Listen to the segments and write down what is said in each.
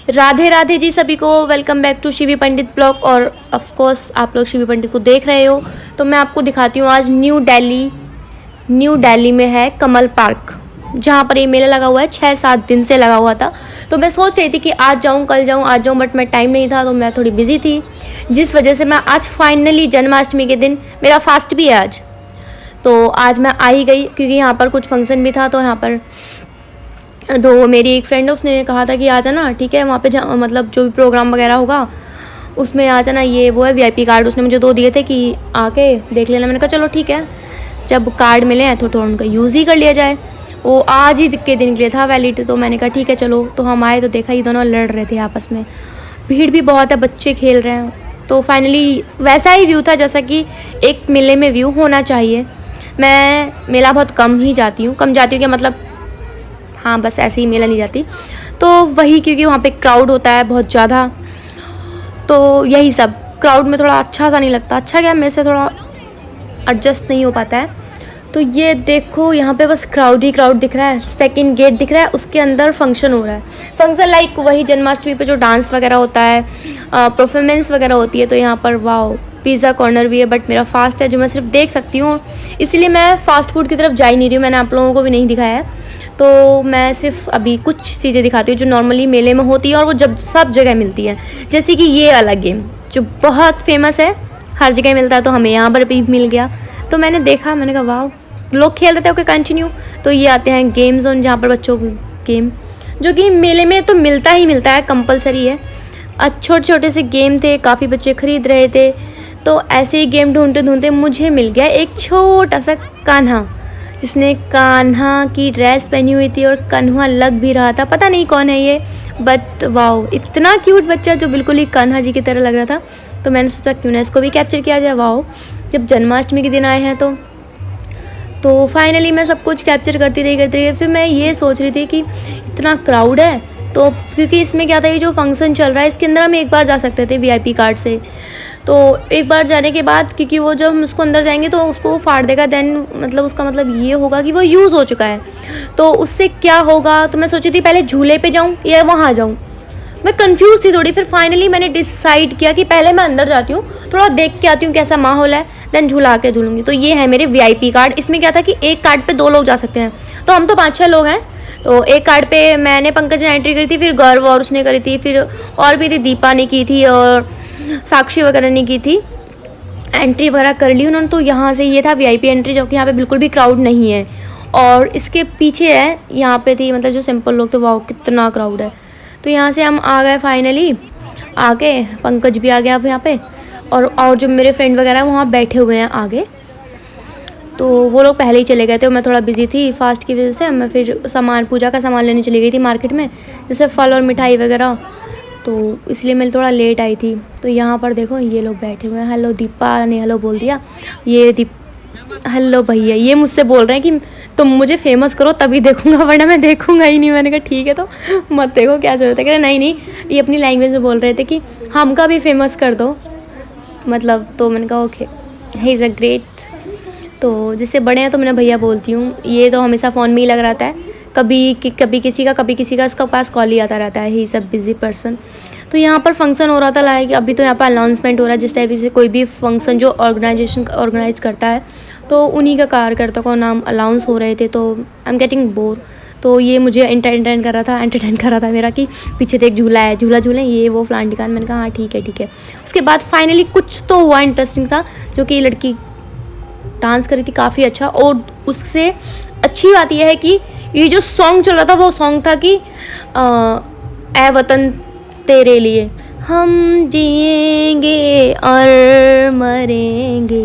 राधे राधे जी सभी को। Welcome back to Shivi Pandit blog. और ऑफ कोर्स आप लोग शिवी पंडित को देख रहे हो, तो मैं आपको दिखाती हूँ आज न्यू दिल्ली में है कमल पार्क, जहाँ पर ये मेला लगा हुआ है। 6-7 दिन से लगा हुआ था। तो मैं सोच रही थी कि आज जाऊँ कल जाऊँ आज जाऊँ, बट मैं टाइम नहीं था, तो मैं थोड़ी बिजी थी, जिस वजह से मैं आज फाइनली जन्माष्टमी के दिन, मेरा फास्ट भी है आज, तो आज मैं आ ही गई, क्योंकि यहाँ पर कुछ फंक्शन भी था। तो यहाँ पर तो मेरी एक फ्रेंड है, उसने कहा था कि आ जाना, ठीक है, वहाँ पे मतलब जो भी प्रोग्राम वगैरह होगा उसमें आ जाना। ये वो है वीआईपी कार्ड, उसने मुझे 2 दिए थे कि आके देख लेना। मैंने कहा चलो ठीक है, जब कार्ड मिले हैं तो थोड़ा उनका यूज़ ही कर लिया जाए। वो आज ही के दिन के लिए था वैलिड, तो मैंने कहा ठीक है चलो। तो हम आए तो देखा ये दोनों लड़ रहे थे आपस में। भीड़ भी बहुत है, बच्चे खेल रहे हैं। तो फाइनली वैसा ही व्यू था जैसा कि एक मेले में व्यू होना चाहिए। मैं मेला बहुत कम ही जाती हूँ, कम जाती हूँ क्या मतलब, हाँ बस ऐसे ही मेला नहीं जाती। तो वही, क्योंकि वहाँ पे क्राउड होता है बहुत ज़्यादा, तो यही सब क्राउड में थोड़ा अच्छा सा नहीं लगता। अच्छा क्या, मेरे से थोड़ा एडजस्ट नहीं हो पाता है। तो ये देखो यहाँ पे बस क्राउड ही क्राउड दिख रहा है। सेकंड गेट दिख रहा है, उसके अंदर फंक्शन हो रहा है। फंक्शन लाइक वही जन्माष्टमी पे जो डांस वगैरह होता है, परफॉर्मेंस वगैरह होती है। तो यहाँ पर वाओ, पिज़्ज़ा कॉर्नर भी है, बट मेरा फास्ट है जो मैं सिर्फ देख सकती हूँ, इसलिए मैं फ़ास्ट फूड की तरफ जा ही नहीं रही हूँ। मैंने आप लोगों को भी नहीं दिखाया है, तो मैं सिर्फ अभी कुछ चीज़ें दिखाती हूँ जो नॉर्मली मेले में होती है और वो जब सब जगह मिलती है। जैसे कि ये वाला गेम जो बहुत फेमस है, हर जगह मिलता है, तो हमें यहाँ पर भी मिल गया। तो मैंने देखा, मैंने कहा वाह, लोग खेल रहे थे, ओके कंटिन्यू। तो ये आते हैं गेम जोन, जहाँ पर बच्चों को गेम, जो कि मेले में तो मिलता ही मिलता है, कंपलसरी है। छोटे छोटे से गेम थे, काफ़ी बच्चे खरीद रहे थे। तो ऐसे ही गेम ढूंढते ढूंढते मुझे मिल गया एक छोटा सा कान्हा, जिसने कान्हा की ड्रेस पहनी हुई थी और कन्हा लग भी रहा था। पता नहीं कौन है ये, बट वाओ, इतना क्यूट बच्चा जो बिल्कुल ही कान्हा जी की तरह लग रहा था। तो मैंने सोचा क्यों ना इसको भी कैप्चर किया जाए। वाओ, जब जन्माष्टमी के दिन आए हैं तो फाइनली मैं सब कुछ कैप्चर करती रही। फिर मैं ये सोच रही थी कि इतना क्राउड है, तो क्योंकि इसमें क्या था, ये जो फंक्शन चल रहा है इसके अंदर हम एक बार जा सकते थे वीआईपी कार्ड से। तो एक बार जाने के बाद, क्योंकि वो जब हम उसको अंदर जाएंगे तो उसको वो फाड़ देगा, देन मतलब उसका मतलब ये होगा कि वो यूज़ हो चुका है। तो उससे क्या होगा, तो मैं सोची थी पहले झूले पे जाऊँ या वहाँ जाऊँ। मैं कंफ्यूज थी थोड़ी। फिर फाइनली मैंने डिसाइड किया कि पहले मैं अंदर जाती हूँ, थोड़ा देख के आती हूँ कैसा माहौल है, देन झूला के झूलूंगी। तो ये है मेरे वीआईपी कार्ड। इसमें क्या था कि एक कार्ड पे 2 लोग जा सकते हैं, तो हम तो 5-6 लोग हैं। तो एक कार्ड पे मैंने, पंकज ने एंट्री करी थी, फिर गौरव और उसने करी थी, फिर और भी थी, दीपा ने की थी और साक्षी वगैरह ने की थी, एंट्री वगैरह कर ली उन्होंने। तो यहाँ से ये था वीआईपी एंट्री, जो कि यहाँ पे बिल्कुल भी क्राउड नहीं है। और इसके पीछे है, यहाँ पे थी मतलब जो सिंपल लोग थे। वाह कितना क्राउड है। तो यहाँ से हम आ गए फाइनली, आगे पंकज भी आ गया अब यहाँ पे, और जो मेरे फ्रेंड वगैरह वहाँ बैठे हुए हैं आगे। तो वो लोग पहले ही चले गए थे, मैं थोड़ा बिजी थी फास्ट की वजह से। मैं फिर सामान, पूजा का सामान लेने चली गई थी मार्केट में, जैसे फल और मिठाई वगैरह, तो इसलिए मैं थोड़ा लेट आई थी। तो यहाँ पर देखो ये लोग बैठे हुए हैं। हेलो, दीपा ने हेलो बोल दिया। ये हेलो भैया, ये मुझसे बोल रहे हैं कि तुम मुझे फेमस करो तभी देखूंगा, वरना मैं देखूंगा ही नहीं। मैंने कहा ठीक है, तो मत देखो, क्या ज़रूरत है। कह रहे नहीं नहीं, ये अपनी लैंग्वेज में बोल रहे थे कि हमका भी फेमस कर दो मतलब। तो मैंने कहा okay, he is a great. तो जिससे बड़े हैं तो मैंने भैया बोलती हूँ। ये तो हमेशा फ़ोन में ही लग रहता है, कभी किसी का इसका पास कॉल ही आता रहता है। He is a busy person. तो यहाँ पर फंक्शन हो रहा था, लाइक अभी तो यहाँ पर अनाउंसमेंट हो रहा है। जिस टाइप से कोई भी फंक्शन जो ऑर्गेनाइजेशन ऑर्गेनाइज करता है, तो उन्हीं का कार्यकर्ता को नाम अनाउंस हो रहे थे। तो आई एम गेटिंग बोर। तो ये मुझे एंटरटेन कर रहा था मेरा, कि पीछे तो एक झूला है, झूला झूलें, ये वो फलान टिकान। मैंने कहा हाँ ठीक है। उसके बाद फाइनली कुछ तो हुआ इंटरेस्टिंग था, जो कि लड़की डांस करी थी काफ़ी अच्छा। और उससे अच्छी बात यह है कि ये जो सॉन्ग चल रहा था, वो सॉन्ग था कि ए वतन तेरे लिए हम जिएंगे और मरेंगे,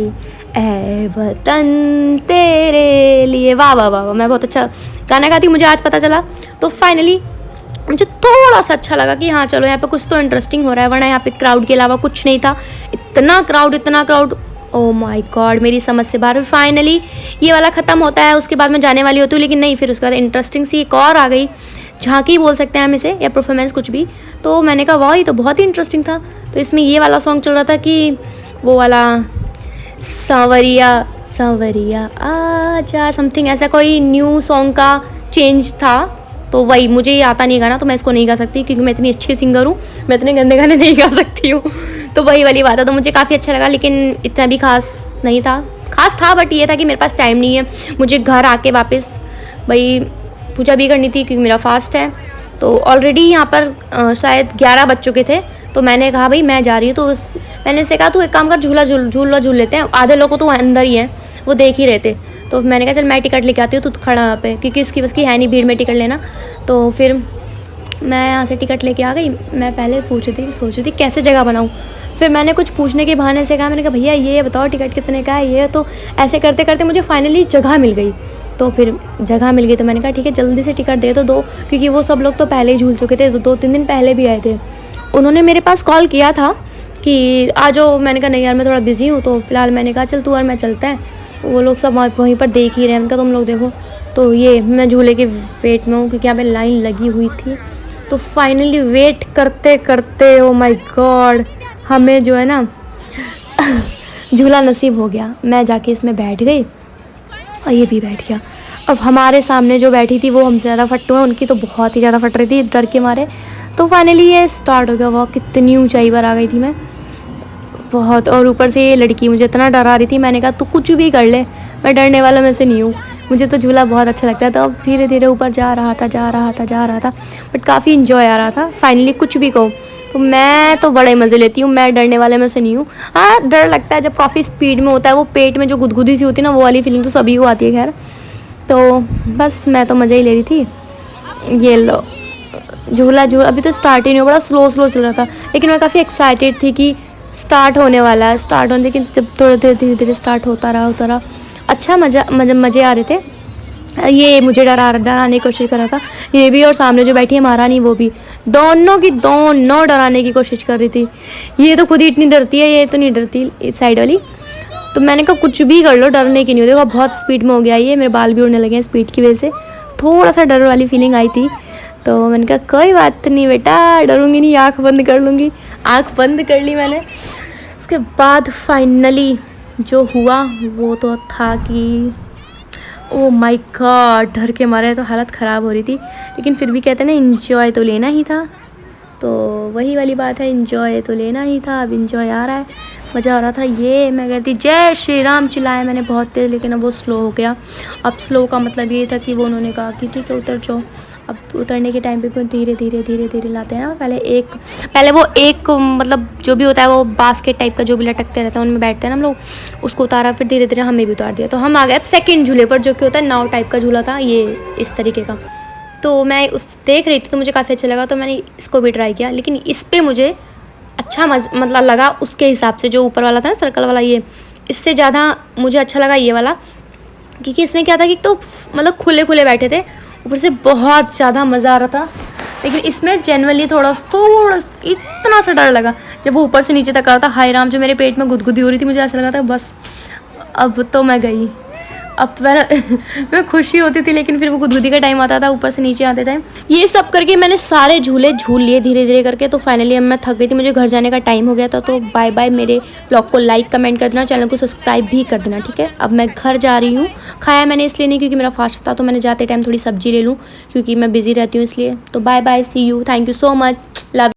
ए वतन तेरे लिए। वाह वाह वाह, मैं बहुत अच्छा गाना गाती हूँ, मुझे आज पता चला। तो फाइनली मुझे थोड़ा सा अच्छा लगा कि हाँ चलो यहाँ पे कुछ तो इंटरेस्टिंग हो रहा है, वरना यहाँ पे क्राउड के अलावा कुछ नहीं था। इतना क्राउड, ओ माय गॉड, मेरी समझ से बाहर। फाइनली ये वाला ख़त्म होता है, उसके बाद मैं जाने वाली होती हूँ, लेकिन नहीं, फिर उसके बाद इंटरेस्टिंग सी एक और आ गई, झांकी बोल सकते हैं हम इसे, या परफॉर्मेंस कुछ भी। तो मैंने कहा वाह, ये तो बहुत ही इंटरेस्टिंग था। तो इसमें ये वाला सॉन्ग चल रहा था कि वो वाला सांवरिया सांवरिया आजा, समथिंग ऐसा कोई न्यू सॉन्ग का चेंज था तो वही मुझे ये आता नहीं गाना, तो मैं इसको नहीं गा सकती क्योंकि मैं इतनी अच्छी सिंगर हूँ, मैं इतने गंदे गाने नहीं गा सकती हूँ। तो वही वाली बात है। तो मुझे काफ़ी अच्छा लगा, लेकिन इतना भी खास नहीं था, खास था बट ये था कि मेरे पास टाइम नहीं है, मुझे घर आके वापस भाई पूजा भी करनी थी क्योंकि मेरा फास्ट है। तो ऑलरेडी यहाँ पर शायद 11 बज चुके थे, तो मैंने कहा भाई मैं जा रही हूँ। तो मैंने इससे कहा तू एक काम कर, झूल लेते हैं, आधे लोग तो अंदर ही हैं, वो देख ही रहे थे। तो मैंने कहा चल मैं टिकट लेके आती हूँ, तू खड़ा यहाँ पे, क्योंकि इसकी बस की है नहीं भीड़ में टिकट लेना। तो फिर मैं यहाँ से टिकट लेके आ गई। मैं पहले सोच रही थी कैसे जगह बनाऊँ। फिर मैंने कुछ पूछने के बहाने से कहा, मैंने कहा भैया ये बताओ टिकट कितने का है ये। तो ऐसे करते करते मुझे फाइनली जगह मिल गई। तो फिर जगह मिल गई तो मैंने कहा ठीक है जल्दी से टिकट दे दो, क्योंकि वो सब लोग तो पहले ही झूल चुके थे, 2-3 दिन पहले भी आए थे। उन्होंने मेरे पास कॉल किया था कि आ जाओ, मैंने कहा नहीं यार मैं थोड़ा बिज़ी हूँ। तो फिलहाल मैंने कहा चल तू और मैं चलते हैं। वो लोग सब वहीं पर देख ही रहे हैं, उनका तुम लोग देखो। तो ये मैं झूले के वेट में हूँ क्योंकि यहाँ पे लाइन लगी हुई थी। तो फाइनली वेट करते करते ओ माय गॉड हमें जो है ना झूला नसीब हो गया। मैं जाके इसमें बैठ गई और ये भी बैठ गया। अब हमारे सामने जो बैठी थी वो हमसे ज़्यादा फट्टू है, उनकी तो बहुत ही ज़्यादा फट रही थी डर के मारे। तो फाइनली ये स्टार्ट हो गया। वाह कितनी ऊंचाई पर आ गई थी मैं बहुत, और ऊपर से ये लड़की मुझे इतना डरा रही थी। मैंने कहा तू कुछ भी कर ले, मैं डरने वालों में से नहीं हूँ, मुझे तो झूला बहुत अच्छा लगता है। तो अब धीरे धीरे ऊपर जा रहा था बट काफ़ी इंजॉय आ रहा था। फाइनली कुछ भी कहो तो मैं तो बड़े मज़े लेती हूँ, मैं डरने वाले में से नहीं हूँ। हाँ डर लगता है जब काफ़ी स्पीड में होता है, वो पेट में जो गुदगुदी सी होती है ना, वो वाली फीलिंग तो सभी को आती है। खैर तो बस मैं तो मज़ा ही ले रही थी। ये लो झूला अभी तो स्टार्ट ही नहीं हुआ, बड़ा स्लो चल रहा था, लेकिन मैं काफ़ी एक्साइटेड थी कि स्टार्ट होने वाला है, लेकिन जब थोड़ा धीरे धीरे स्टार्ट होता रहा अच्छा मज़े आ रहे थे। ये मुझे डराने की कोशिश कर रहा था ये भी, और सामने जो बैठी है महारानी वो भी, दोनों डराने की कोशिश कर रही थी। ये तो खुद ही इतनी डरती है, ये तो नहीं डरती साइड वाली। तो मैंने कहा कुछ भी कर लो डरने की नहीं होती। बहुत स्पीड में हो गया ये, मेरे बाल भी उड़ने लगे हैं स्पीड की वजह से, थोड़ा सा डर वाली फीलिंग आई थी। तो मैंने कहा कोई बात नहीं बेटा, डरूंगी नहीं, आँख बंद कर लूँगी। आँख बंद कर ली मैंने। उसके बाद फाइनली जो हुआ वो तो था कि ओ माय गॉड डर के मारे तो हालत ख़राब हो रही थी, लेकिन फिर भी कहते हैं ना एंजॉय तो लेना ही था। तो वही वाली बात है, एंजॉय तो लेना ही था। अब एंजॉय आ रहा है, मज़ा आ रहा था। ये मैं कहती जय श्री राम चिल्लाया मैंने बहुत तेज़, लेकिन अब वो स्लो हो गया। अब स्लो का मतलब ये था कि वो उन्होंने कहा कि ठीक है उतर जाओ। अब उतरने के टाइम पे भी धीरे धीरे लाते हैं ना। पहले वो एक मतलब जो भी होता है वो बास्केट टाइप का जो भी लटकते रहता है उनमें बैठते हैं ना हम लोग, उसको उतारा, फिर धीरे धीरे हमें भी उतार दिया। तो हम आ गए अब सेकंड झूले पर, जो कि होता है नाव टाइप का झूला था ये इस तरीके का। तो मैं देख रही थी तो मुझे काफ़ी अच्छा लगा, तो मैंने इसको भी ट्राई किया। लेकिन इस पर मुझे अच्छा मतलब लगा उसके हिसाब से, जो ऊपर वाला था ना सर्कल वाला, ये इससे ज़्यादा मुझे अच्छा लगा ये वाला, क्योंकि इसमें क्या था कि तो मतलब खुले बैठे थे, ऊपर से बहुत ज़्यादा मज़ा आ रहा था। लेकिन इसमें जनरली थोड़ा इतना सा डर लगा जब वो ऊपर से नीचे तक आ रहा था। हाय राम, जो मेरे पेट में गुदगुदी हो रही थी, मुझे ऐसा लगा था बस अब तो मैं गई। अब तो मैं खुशी होती थी, लेकिन फिर वो गुदगुदी का टाइम आता था ऊपर से नीचे आते टाइम। ये सब करके मैंने सारे झूले झूल लिए धीरे धीरे करके। तो फाइनली अब मैं थक गई थी, मुझे घर जाने का टाइम हो गया था। तो बाय बाय। मेरे ब्लॉग को लाइक कमेंट कर देना, चैनल को सब्सक्राइब भी कर देना, ठीक है। अब मैं घर जा रही हूँ। खाया मैंने इसलिए नहीं क्योंकि मेरा फास्ट था, तो मैंने जाते टाइम थोड़ी सब्जी ले लूँ क्योंकि मैं बिज़ी रहती हूँ इसलिए। तो bye bye, see you, thank you so much.